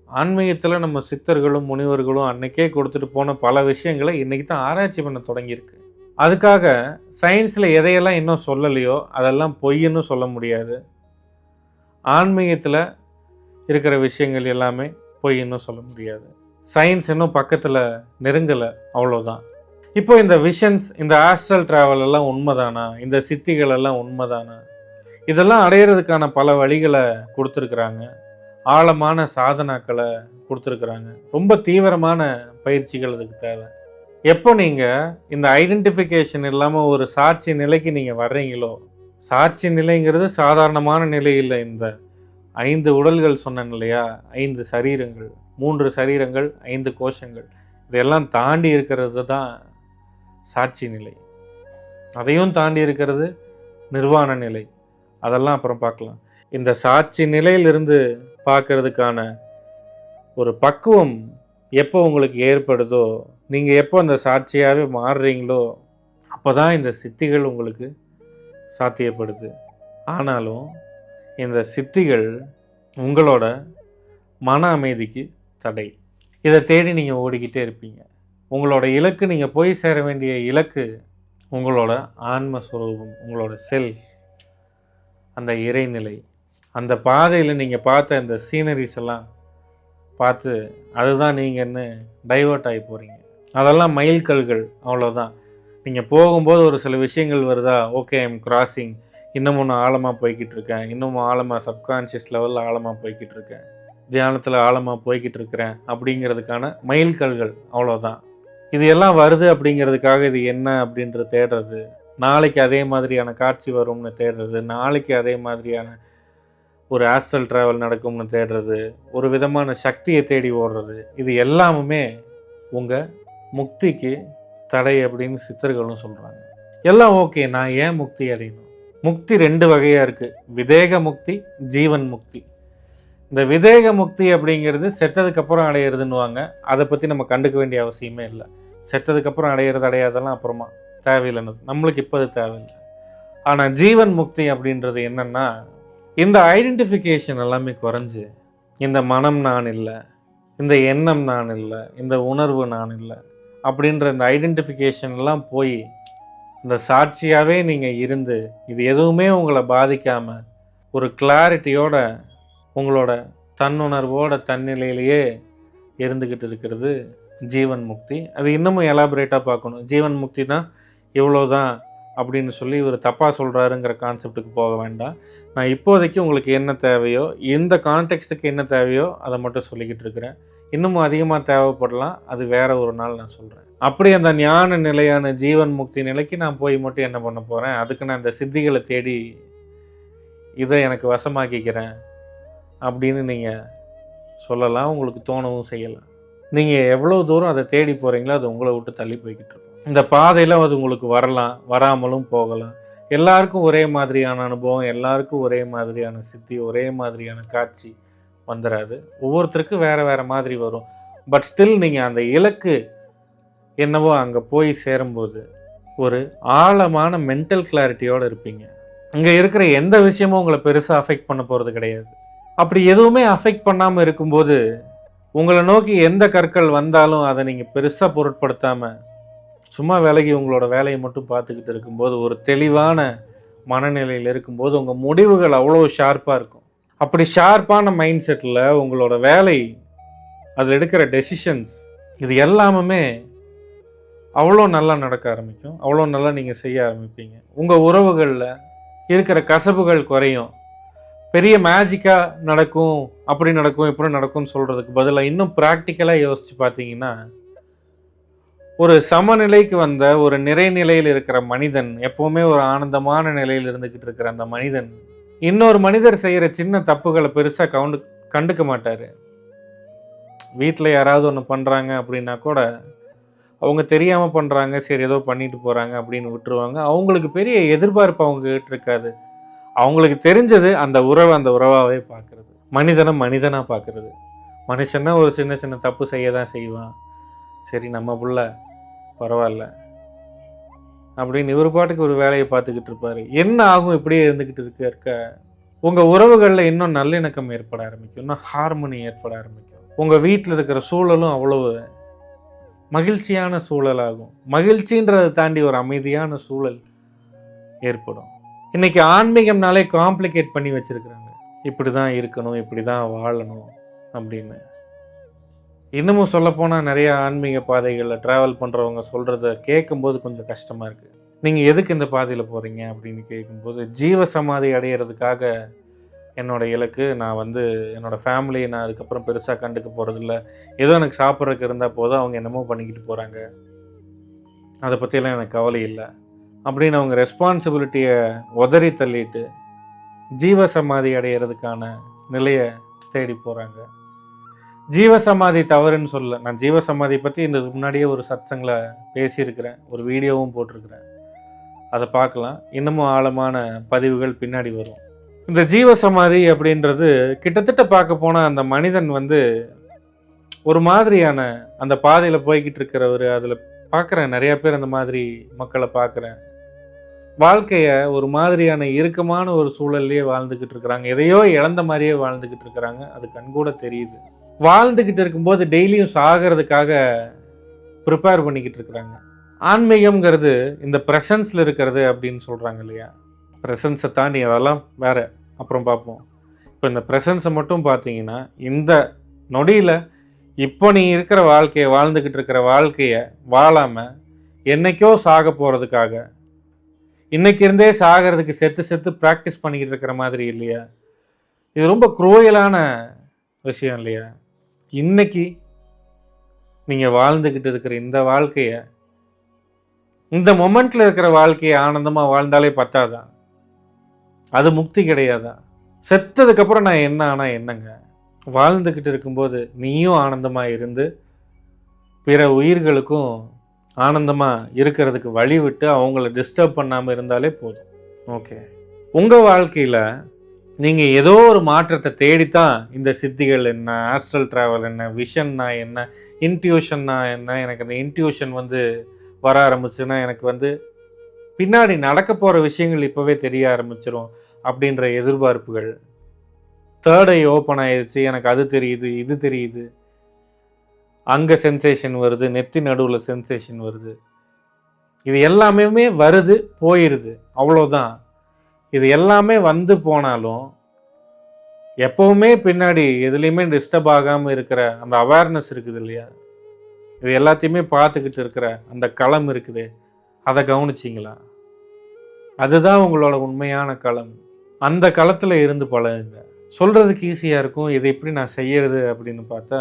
ஆன்மீகத்தில் நம்ம சித்தர்களும் முனிவர்களும் அன்னைக்கே கொடுத்துட்டு போன பல விஷயங்களை இன்றைக்கி தான் ஆராய்ச்சி பண்ண தொடங்கியிருக்கு. அதுக்காக சயின்ஸில் எதையெல்லாம் இன்னும் சொல்லலையோ அதெல்லாம் பொய்ன்னு சொல்ல முடியாது. ஆன்மீகத்தில் இருக்கிற விஷயங்கள் எல்லாமே பொய்ன்னு சொல்ல முடியாது. சயின்ஸ் இன்னும் பக்கத்தில் நெருங்கலை, அவ்வளோதான். இப்போ இந்த விஷன்ஸ், இந்த ஆஸ்ட்ரல் ட்ராவல் எல்லாம் உண்மைதானா, இந்த சித்திகள் எல்லாம் உண்மைதானா, இதெல்லாம் அடையிறதுக்கான பல வழிகளை கொடுத்துருக்குறாங்க. ஆழமான சாதனாக்களை கொடுத்துருக்குறாங்க. ரொம்ப தீவிரமான பயிற்சிகள் அதுக்கு தேவை. எப்போ நீங்கள் இந்த ஐடென்டிஃபிகேஷன் இல்லாமல் ஒரு சாட்சி நிலைக்கு நீங்கள் வர்றீங்களோ, சாட்சி நிலைங்கிறது சாதாரணமான நிலை இல்லை. இந்த 5 உடல்கள் சொன்னேன் இல்லையா, 5 சரீரங்கள், 3 சரீரங்கள், 5 கோஷங்கள், இதெல்லாம் தாண்டி இருக்கிறது தான் சாட்சி நிலை. அதையும் தாண்டி இருக்கிறது நிர்வாண நிலை. அதெல்லாம் அப்புறம் பார்க்கலாம். இந்த சாட்சி நிலையிலிருந்து பார்க்கறதுக்கான ஒரு பக்குவம் எப்போ உங்களுக்கு ஏற்படுதோ, நீங்கள் எப்போ அந்த சாட்சியாகவே மாறுறீங்களோ அப்போ தான் இந்த சித்திகள் உங்களுக்கு சாத்தியப்படுது. ஆனாலும் இந்த சித்திகள் உங்களோட மன அமைதிக்கு தடை. இதை தேடி நீங்கள் ஓடிக்கிட்டே இருப்பீங்க. உங்களோட இலக்கு, நீங்கள் போய் சேர வேண்டிய இலக்கு உங்களோட ஆன்மஸ்வரூபம், உங்களோட செல்ஃப், அந்த இறைநிலை. அந்த பாதையில் நீங்கள் பார்த்த இந்த சீனரிஸ் எல்லாம் பார்த்து அதுதான் நீங்கள்னு டைவர்ட் ஆகி போகிறீங்க. அதெல்லாம் மைல்கல்கள், அவ்வளோதான். நீங்கள் போகும்போது ஒரு சில விஷயங்கள் வருதா, ஓகே ஐம் கிராசிங், இன்னமும் நான் ஆழமாக போய்கிட்டு இருக்கேன், இன்னமும் ஆழமாக சப்கான்ஷியஸ் லெவலில் ஆழமாக போய்கிட்டு இருக்கேன், தியானத்தில் ஆழமாக போய்கிட்டு இருக்கிறேன் அப்படிங்கிறதுக்கான மைல்கல்கள், அவ்வளோதான். இது எல்லாம் வருது அப்படிங்கிறதுக்காக இது என்ன அப்படின்றது தேடுறது, நாளைக்கு அதே மாதிரியான காட்சி வரும்னு தேடுறது, நாளைக்கு அதே மாதிரியான ஒரு ஆஸ்ட்ரல் ட்ராவல் நடக்கும்னு தேடுறது, ஒரு விதமான சக்தியை தேடி ஓடுறது, இது எல்லாமுமே உங்கள் முக்திக்கு தடை அப்படின்னு சித்தர்களும் சொல்கிறாங்க. எல்லாம் ஓகே, நான் ஏன் முக்தி அடையணும்? முக்தி 2 வகையாக இருக்குது. விதேக முக்தி, ஜீவன் முக்தி. இந்த விதேக முக்தி அப்படிங்கிறது செத்ததுக்கப்புறம் அடையிறதுன்னுவாங்க. அதை பற்றி நம்ம கண்டுக்க வேண்டிய அவசியமே இல்லை. செத்ததுக்கப்புறம் அடையிறது அடையாதெல்லாம் அப்புறமா தேவையில்லைன்னு, நம்மளுக்கு இப்போ அது தேவையில்லை. ஆனால் ஜீவன் முக்தி அப்படின்றது என்னென்னா, இந்த ஐடென்டிஃபிகேஷன் எல்லாமே குறைஞ்சி, இந்த மனம் நான் இல்லை, இந்த எண்ணம் நான் இல்லை, இந்த உணர்வு நான் இல்லை அப்படின்ற இந்த ஐடென்டிஃபிகேஷன்லாம் போய் இந்த சாட்சியாகவே நீங்கள் இருந்து இது எதுவுமே உங்களை பாதிக்காமல் ஒரு கிளாரிட்டியோட உங்களோட தன்னுணர்வோட தன்னிலையிலேயே இருந்துக்கிட்டு இருக்கிறது ஜீவன் முக்தி. அது இன்னமும் எலாபரேட்டாக பார்க்கணும். ஜீவன் முக்தி தான் இவ்வளோதான் அப்படின்னு சொல்லி இவர் தப்பாக சொல்கிறாருங்கிற கான்செப்டுக்கு போக வேண்டாம். நான் இப்போதைக்கு உங்களுக்கு என்ன தேவையோ, இந்த கான்டெக்ஸ்ட்டுக்கு என்ன தேவையோ அதை மட்டும் சொல்லிக்கிட்டு இருக்கிறேன். இன்னமும் அதிகமாக தேவைப்படலாம், அது வேற ஒரு நாள் நான் சொல்கிறேன். அப்படி அந்த ஞான நிலையான ஜீவன் முக்தி நிலைக்கு நான் போய் மட்டும் என்ன பண்ண போகிறேன், அதுக்கு நான் இந்த சித்திகளை தேடி இதை எனக்கு வசமாக்கிக்கிறேன் அப்படின்னு நீங்கள் சொல்லலாம், உங்களுக்கு தோணவும் செய்யலாம். நீங்கள் எவ்வளோ தூரம் அதை தேடி போகிறீங்களோ அது உங்களை விட்டு தள்ளி போய்கிட்டு இருக்கும். இந்த பாதையில் அது உங்களுக்கு வரலாம், வராமலும் போகலாம். எல்லாருக்கும் ஒரே மாதிரியான அனுபவம், எல்லாருக்கும் ஒரே மாதிரியான சித்தி, ஒரே மாதிரியான காட்சி வந்துடாது. ஒவ்வொருத்தருக்கும் வேறு வேறு மாதிரி வரும். பட் ஸ்டில் நீங்கள் அந்த இலக்கு என்னவோ அங்கே போய் சேரும்போது ஒரு ஆழமான மென்டல் கிளாரிட்டியோடு இருப்பீங்க. இங்கே இருக்கிற எந்த விஷயமும் உங்களை பெருசாக அஃபெக்ட் பண்ண போகிறது கிடையாது. அப்படி எதுவுமே அஃபெக்ட் பண்ணாமல் இருக்கும்போது உங்களை நோக்கி எந்த கற்கள் வந்தாலும் அதை நீங்கள் பெருசாக பொருட்படுத்தாமல் சும்மா விலகி உங்களோட வேலையை மட்டும் பார்த்துக்கிட்டு இருக்கும்போது ஒரு தெளிவான மனநிலையில் இருக்கும்போது உங்கள் முடிவுகள் அவ்வளோ ஷார்ப்பாக இருக்கும். அப்படி ஷார்ப்பான மைண்ட் செட்டில் உங்களோட வேலை, அதில் எடுக்கிற டெசிஷன்ஸ், இது எல்லாமே அவ்வளோ நல்லா நடக்க ஆரம்பிக்கும். அவ்வளோ நல்லா நீங்கள் செய்ய ஆரம்பிப்பீங்க. உங்கள் உறவுகளில் இருக்கிற கசப்புகள் குறையும். பெரிய மேஜிக்காக நடக்கும், அப்படி நடக்கும், இப்படி நடக்கும்னு சொல்கிறதுக்கு பதிலாக இன்னும் ப்ராக்டிக்கலாக யோசித்து பார்த்தீங்கன்னா, ஒரு சமநிலைக்கு வந்த ஒரு நிறைநிலையில் இருக்கிற மனிதன், எப்போவுமே ஒரு ஆனந்தமான நிலையில் இருந்துக்கிட்டு இருக்கிற அந்த மனிதன் இன்னொரு மனிதர் செய்கிற சின்ன தப்புகளை பெருசாக கண்டுக்க மாட்டார். வீட்டில் யாராவது ஒன்று பண்ணுறாங்க அப்படின்னா கூட அவங்க தெரியாமல் பண்ணுறாங்க, சரி ஏதோ பண்ணிட்டு போகிறாங்க அப்படின்னு விட்டுருவாங்க. அவங்களுக்கு பெரிய எதிர்பார்ப்பு அவங்ககிட்ட இருக்காது. அவங்களுக்கு தெரிஞ்சது அந்த உறவாகவே பார்க்குறது, மனிதனாக பார்க்குறது. மனுஷன்னா ஒரு சின்ன சின்ன தப்பு செய்ய தான் செய்வான், சரி நம்ம புள்ள பரவாயில்ல அப்படின்னு இவர் பாட்டுக்கு ஒரு வேலையை பார்த்துக்கிட்டு இருப்பார். என்ன ஆகும் இப்படியே இருந்துக்கிட்டு இருக்க உங்கள் உறவுகளில் இன்னும் நல்லிணக்கம் ஏற்பட ஆரம்பிக்கும், இன்னும் ஹார்மோனி ஏற்பட ஆரம்பிக்கும். உங்கள் வீட்டில் இருக்கிற சூழலும் அவ்வளவு மகிழ்ச்சியான சூழலாகும். மகிழ்ச்சின்றதை தாண்டி ஒரு அமைதியான சூழல் ஏற்படும். இன்னைக்கு ஆன்மீகம்னாலே காம்ப்ளிகேட் பண்ணி வச்சிருக்கிறாங்க. இப்படி தான் இருக்கணும், இப்படி தான் வாழணும் அப்படின்னு. இன்னமும் சொல்லப்போனால் நிறைய ஆன்மீக பாதைகளில் ட்ராவல் பண்ணுறவங்க சொல்கிறத கேட்கும்போது கொஞ்சம் கஷ்டமாக இருக்குது. நீங்கள் எதுக்கு இந்த பாதையில் போகிறீங்க அப்படின்னு கேட்கும்போது, ஜீவ சமாதி அடையிறதுக்காக என்னோடய இலக்கு. நான் என்னோடய ஃபேமிலியை நான் அதுக்கப்புறம் பெருசாக கண்டுக்க போகிறதில்ல. ஏதோ எனக்கு சாப்பிட்றதுக்கு இருந்தால் போதும், அவங்க என்னமோ பண்ணிக்கிட்டு போகிறாங்க, அதை பற்றியெல்லாம் எனக்கு கவலை இல்லை அப்படின்னு அவங்க ரெஸ்பான்சிபிலிட்டியை உதறி தள்ளிட்டு ஜீவசமாதி அடையிறதுக்கான நிலையை தேடி போகிறாங்க. ஜீவசமாதி தவறுன்னு சொல்ல, நான் ஜீவசமாதி பற்றி இந்த முன்னாடியே ஒரு சத்சங்கில் பேசியிருக்கிறேன், ஒரு வீடியோவும் போட்டிருக்கிறேன், அதை பார்க்கலாம். இன்னமும் ஆழமான பதிவுகள் பின்னாடி வரும். இந்த ஜீவசமாதி அப்படின்றது கிட்டத்தட்ட பார்க்க போனால் அந்த மனிதன் ஒரு மாதிரியான அந்த பாதையில் போய்கிட்டு இருக்கிறவர். அதில் பார்க்குறேன் நிறைய பேர், அந்த மாதிரி மக்களை பார்க்குறேன். வாழ்க்கையை ஒரு மாதிரியான இறுக்கமான ஒரு சூழல்லையே வாழ்ந்துக்கிட்டு இருக்கிறாங்க. எதையோ இழந்த மாதிரியே வாழ்ந்துக்கிட்டு இருக்கிறாங்க. அது கண்கூட தெரியுது. வாழ்ந்துக்கிட்டு இருக்கும்போது டெய்லியும் சாகிறதுக்காக ப்ரிப்பேர் பண்ணிக்கிட்டு இருக்கிறாங்க. ஆன்மீகம்ங்கிறது இந்த ப்ரெசன்ஸில் இருக்கிறது அப்படின்னு சொல்கிறாங்க இல்லையா? ப்ரெசன்ஸை தாண்டி அதெல்லாம் வேற, அப்புறம் பார்ப்போம். இப்போ இந்த ப்ரெசன்ஸை மட்டும் பார்த்தீங்கன்னா, இந்த நொடியில் இப்போ நீ இருக்கிற வாழ்க்கையை, வாழ்ந்துக்கிட்டு இருக்கிற வாழ்க்கையை வாழாமல் என்னைக்கோ சாக போகிறதுக்காக இன்னைக்கு இருந்தே சாகிறதுக்கு செத்து ப்ராக்டிஸ் பண்ணிக்கிட்டு இருக்கிற மாதிரி இல்லையா? இது ரொம்ப குரூயலான விஷயம் இல்லையா? இன்னைக்கு நீங்கள் வாழ்ந்துக்கிட்டு இருக்கிற இந்த வாழ்க்கையை, இந்த மொமெண்ட்டில் இருக்கிற வாழ்க்கையை ஆனந்தமாக வாழ்ந்தாலே பத்தாதா? அது முக்தி கிடையாதா? செத்ததுக்கப்புறம் நான் என்ன ஆனால் என்னங்க? வாழ்ந்துக்கிட்டு இருக்கும்போது நீயும் ஆனந்தமாக இருந்து பிற உயிர்களுக்கும் ஆனந்தமாக இருக்கிறதுக்கு வழி விட்டு அவங்கள டிஸ்டர்ப் பண்ணாமல் இருந்தாலே போதும். ஓகே, உங்கள் வாழ்க்கையில் நீங்கள் ஏதோ ஒரு மாற்றத்தை தேடித்தான் இந்த சித்திகள் என்ன, ஆஸ்ட்ரல் ட்ராவல் என்ன, விஷன்னா என்ன, இன்ட்யூஷன்னா என்ன, எனக்கு அந்த இன்ட்யூஷன் வர ஆரம்பிச்சுன்னா எனக்கு பின்னாடி நடக்க போகிற விஷயங்கள் இப்போவே தெரிய ஆரம்பிச்சிடும் அப்படின்ற எதிர்பார்ப்புகள். தேர்ட் ஐ ஓப்பன் ஆயிடுச்சு, எனக்கு அது தெரியுது, இது தெரியுது, அங்கே சென்சேஷன் வருது, நெத்தி நடுவில் சென்சேஷன் வருது. இது எல்லாமே வருது போயிடுது, அவ்வளோதான். இது எல்லாமே வந்து போனாலும் எப்போவுமே பின்னாடி எதுலேயுமே டிஸ்டர்ப் ஆகாமல் இருக்கிற அந்த அவேர்னஸ் இருக்குது இல்லையா, இது எல்லாத்தையுமே பார்த்துக்கிட்டு இருக்கிற அந்த களம் இருக்குது, அதை கவனிச்சிங்களா? அதுதான் உங்களோட உண்மையான களம். அந்த களத்தில் இருந்து பழகுங்க. சொல்கிறதுக்கு ஈஸியாக இருக்கும், இதை எப்படி நான் செய்யறது அப்படின்னு பார்த்தா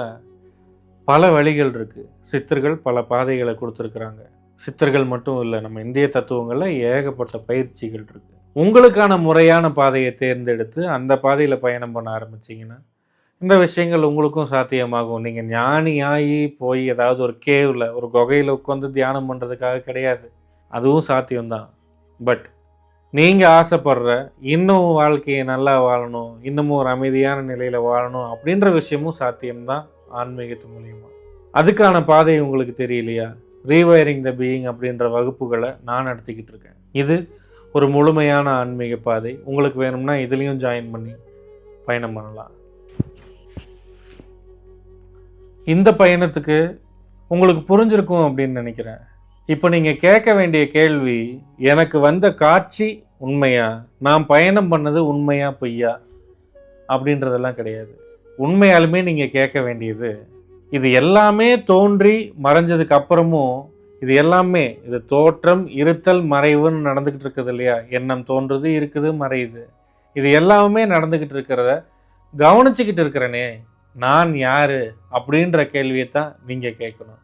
பல வழிகள் இருக்குது. சித்தர்கள் பல பாதைகளை கொடுத்துருக்குறாங்க. சித்தர்கள் மட்டும் இல்லை, நம்ம இந்திய தத்துவங்களில் ஏகப்பட்ட பயிற்சிகள் இருக்குது. உங்களுக்கான முறையான பாதையை தேர்ந்தெடுத்து அந்த பாதையில் பயணம் பண்ண ஆரம்பிச்சிங்கன்னா இந்த விஷயங்கள் உங்களுக்கும் சாத்தியமாகும். நீங்கள் ஞானியாகி போய் ஏதாவது ஒரு கேவில் ஒரு குகையில் உட்காந்து தியானம் பண்ணுறதுக்காக கிடையாது, அதுவும் சாத்தியம்தான். பட் நீங்கள் ஆசைப்படுற இன்னும் வாழ்க்கையை நல்லா வாழணும், இன்னமும் ஒரு அமைதியான நிலையில் வாழணும் அப்படின்ற விஷயமும் சாத்தியம்தான் ஆன்மீகத்து மூலியமாக. அதுக்கான பாதை உங்களுக்கு தெரியலையா? ரீவயரிங் த பீயிங் அப்படின்ற வகுப்புகளை நான் நடத்திக்கிட்டு இருக்கேன். இது ஒரு முழுமையான ஆன்மீக பாதை. உங்களுக்கு வேணும்னா இதுலேயும் ஜாயின் பண்ணி பயணம் பண்ணலாம். இந்த பயணத்துக்கு உங்களுக்கு புரிஞ்சிருக்கும் அப்படின்னு நினைக்கிறேன். இப்போ நீங்கள் கேட்க வேண்டிய கேள்வி, எனக்கு வந்த காட்சி உண்மையா, நான் பயணம் பண்ணது உண்மையா பொய்யா அப்படின்றதெல்லாம் கிடையாது. உண்மையாலுமே நீங்கள் கேட்க வேண்டியது, இது எல்லாமே தோன்றி மறைஞ்சதுக்கு அப்புறமும் இது எல்லாமே இது தோற்றம் இருத்தல் மறைவுன்னு நடந்துக்கிட்டு இருக்குது இல்லையா, எண்ணம் தோன்றுது இருக்குது மறையுது, இது எல்லாமே நடந்துக்கிட்டு இருக்கிறத கவனிச்சுக்கிட்டு இருக்கிறனே நான் யாரு அப்படின்ற கேள்வியை தான் நீங்கள் கேட்கணும்.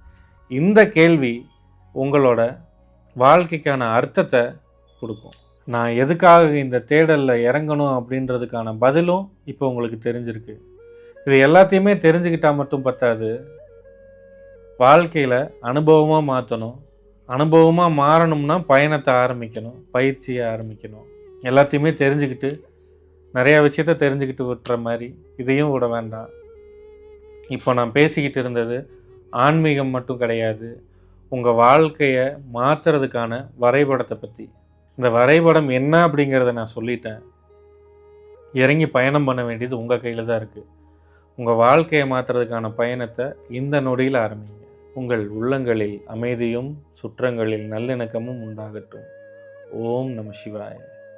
இந்த கேள்வி உங்களோட வாழ்க்கைக்கான அர்த்தத்தை கொடுக்கும். நான் எதுக்காக இந்த தேடலில் இறங்கணும் அப்படின்றதுக்கான பதிலும் இப்போ உங்களுக்கு தெரிஞ்சிருக்கு. இது எல்லாத்தையுமே தெரிஞ்சுக்கிட்டால் மட்டும் பத்தாது, வாழ்க்கையில் அனுபவமாக மாற்றணும். அனுபவமாக மாறணும்னா பயணத்தை ஆரம்பிக்கணும், பயிற்சியை ஆரம்பிக்கணும். எல்லாத்தையுமே தெரிஞ்சுக்கிட்டு நிறையா விஷயத்த தெரிஞ்சுக்கிட்டு விட்டுற மாதிரி இதையும் விட வேண்டாம். இப்போ நான் பேசிக்கிட்டு இருந்தது ஆன்மீகம் மட்டும் கிடையாது, உங்கள் வாழ்க்கையை மாற்றுறதுக்கான வரைபடத்தை பற்றி. இந்த வரைபடம் என்ன அப்படிங்கிறத நான் சொல்லிட்டேன். இறங்கி பயணம் பண்ண வேண்டியது உங்கள் கையில் தான் இருக்குது. உங்கள் வாழ்க்கையை மாற்றுறதுக்கான பயணத்தை இந்த நொடியில் ஆரம்பிங்க. உங்கள் உள்ளங்களில் அமைதியும் சுற்றங்களில் நல்லிணக்கமும் உண்டாகட்டும். ஓம் நம சிவாய.